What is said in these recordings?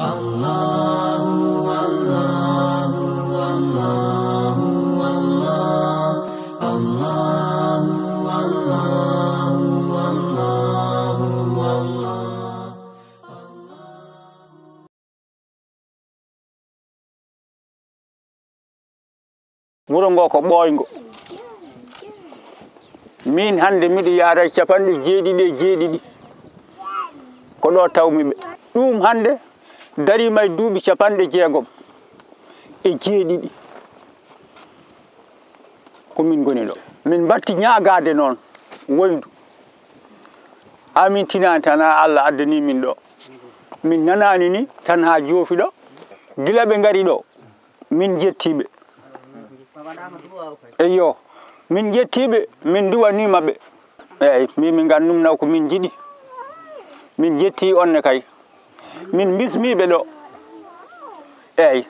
wuro ngo ko ɓooyngo min hande miɗo yaara capanɗe jeeɗiɗi ko ɗo tawmi ɓe ɗum hande darima e duuɓi capanɗe jeegom e jeeɗiɗi ko min goni ɗo min batti ñaagade noon woyndu amin tinani tan Allah addani min ɗo min nanani ni tan ha joofi ɗo gila ɓe ngari ɗo min jettiɓe eyo min jettiɓe min duwanima ɓe eyyi min gandum naw ko min jiiɗi min jetti onne kay min bismiɓe ɗo eyyi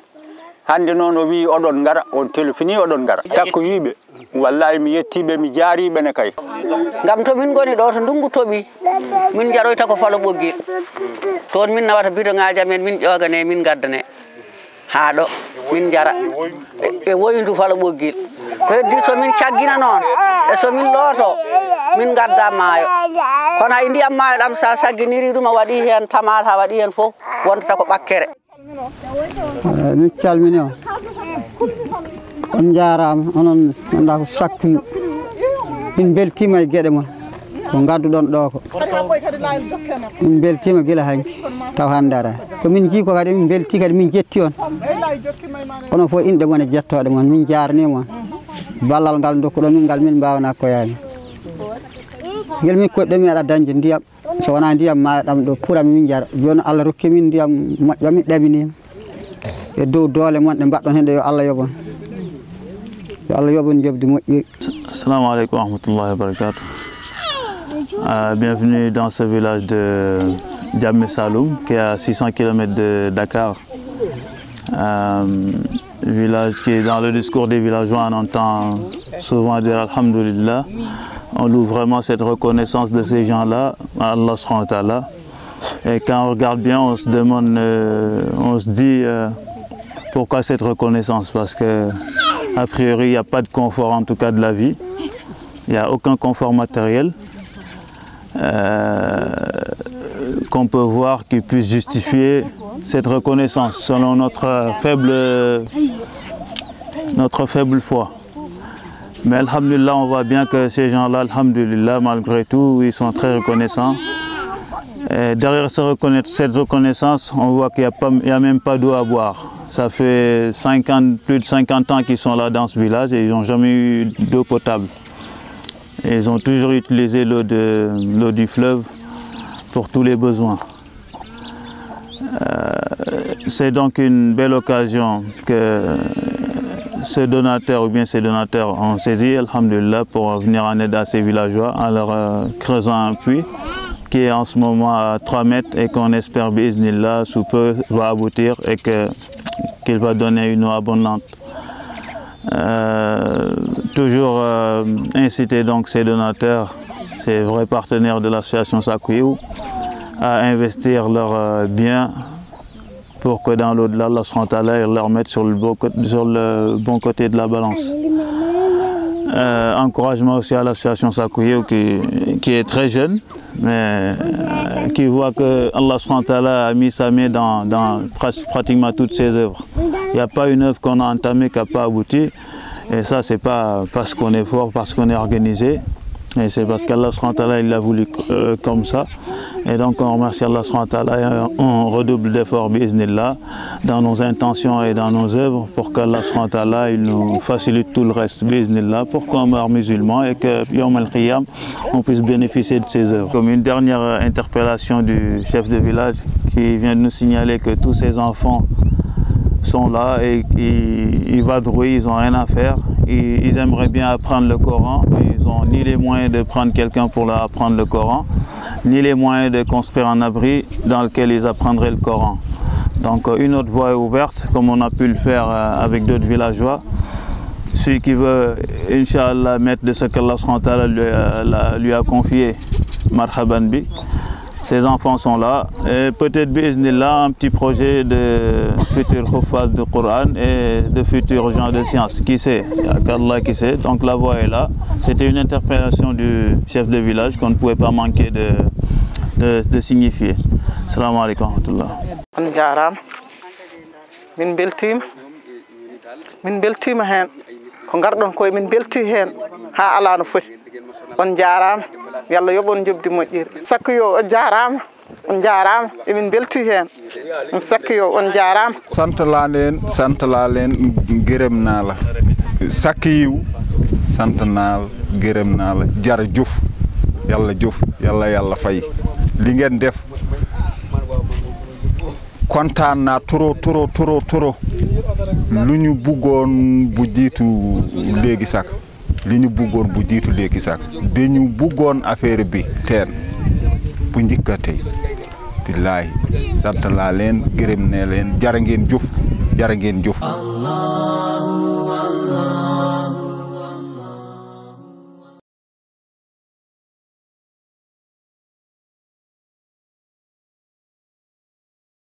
hande noon o wi oɗon gara on telefoni oɗon gara takko wiɓe wallahi mi yettiɓe mi jaariɓe ne kay ngam to min goni ɗo to ndungu toɓi min jaroyta ko falo ɓoggil toon min nawata bidon ngaji amen min ƴogane min gaddane ha ɗo min jara e woyndu falo ɓoggil ko heddi somin caggina noon e somin looto min gadda maayo kono ay ndiyam maayo ɗam sa sagginiri ɗum a waɗi hen tamata a waɗi hen fof wontata ko ɓakkere min calmini on jarama onon anda ko sakki min beltima e gueɗe mon ko gadduɗon ɗo ko min beltima guila hanki taw hande ara komin jii ko kadi min belti kadi min jetti on kono fof inɗe mon e jettoɗe mon min jarnima on ballal ngal dokkuɗon min ngal min mbawna koyani guel min koɗɗomi aɗa dañde ndiyam so wona ndiyam maayo ɗam ɗo puram min jara joni Allah rokki min ndiyam moƴƴam mi ɗaminima e dow doole mon ɗe mbaɗɗon hen ɗe yo Allah yoɓon jobdi moƴƴiri. Assalamu alaikum wa rahmatullahi wa barakatuh. Bienvenue dans ce village de Diamé Saloum qui est à 600 km de Dakar. Village qui est dans le discours des villageois, on entend souvent dire Alhamdulillah. On loue vraiment cette reconnaissance de ces gens-là à Allah subhanahu wa ta'ala. Et quand on regarde bien, on se demande, on se dit pourquoi cette reconnaissance? Parce que a priori, il n'y a pas de confort en tout cas de la vie. Il n'y a aucun confort matériel qu'on peut voir qui puisse justifier cette reconnaissance selon notre faible foi. Mais alhamdulillah, on voit bien que ces gens-là, alhamdulillah, malgré tout, ils sont très reconnaissants. Et derrière cette reconnaissance, on voit qu'il n'y a même pas d'eau à boire. Ça fait plus de 50 ans qu'ils sont là dans ce village et ils n'ont jamais eu d'eau potable. Et ils ont toujours utilisé l'eau du fleuve pour tous les besoins. C'est donc une belle occasion que ces donateurs ou bien ces donateurs ont saisi, alhamdulillah, pour venir en aide à ces villageois en leur creusant un puits qui est en ce moment à 3 mètres et qu'on espère, bi'iznillah, sous peu va aboutir et qu'il va donner une eau abondante. Toujours inciter donc ces donateurs, ces vrais partenaires de l'association Sakuyou, à investir leurs biens pour que dans l'au-delà, Allah subhanahu wa ta'ala leur mette sur le bon côté de la balance. Encouragement aussi à l'association Sakuyou qui est très jeune, mais qui voit que Allah subhanahu wa ta'ala a mis sa main dans pratiquement toutes ses œuvres. Il n'y a pas une œuvre qu'on a entamée qui n'a pas abouti. Et ça, c'est pas parce qu'on est fort, parce qu'on est organisé. Et c'est parce qu'Allah subhanahu wa ta'ala, il l'a voulu comme ça. Et donc on remercie Allah subhanahu wa ta'ala et on redouble d'efforts bi'iznillah dans nos intentions et dans nos œuvres pour qu'Allah subhanahu wa ta'ala il nous facilite tout le reste bi'iznillah pour qu'on meure musulman et que Yawm al-Qiyam on puisse bénéficier de ces œuvres. Comme une dernière interpellation du chef de village qui vient de nous signaler que tous ces enfants sont là et ils vadrouillent, ils n'ont rien à faire. Ils aimeraient bien apprendre le Coran, mais ils n'ont ni les moyens de prendre quelqu'un pour leur apprendre le Coran, ni les moyens de construire un abri dans lequel ils apprendraient le Coran. Donc une autre voie est ouverte, comme on a pu le faire avec d'autres villageois. Celui qui veut, Inch'Allah, mettre de ce qu'Allah lui a confié, marhaban bi. Ses enfants sont là. Et peut-être, bi'iznillah, un petit projet de futur huffaz de Coran et de futurs gens de sciences. Qui sait? Il n'y a qu'Allah qui sait. Donc la voix est là. C'était une interpellation du chef de village qu'on ne pouvait pas manquer de signifier. Assalamu alaikum wa rahmatullah. On jaram. Min beltima. Min beltima hen. Ko ngardon koye min belti hen ha ala no foti. On jaram. Yalla yobon jobdi moƴƴiri. Sakkuyo on jaram. On jaram emin belti hen. On sakkuyo on jaram. Santalaalen gërëm naa la. Sakkiyu sant naa la gërëm naa la jar jëf yàlla fay li ngeen def kontaan naa trop lu ñu bëggoon bu jiitu léegi sax dañu bëggoon affaire bi teen bu njëkk a tey billaahi sant laa leen gërëm ne leen jara ngeen jëf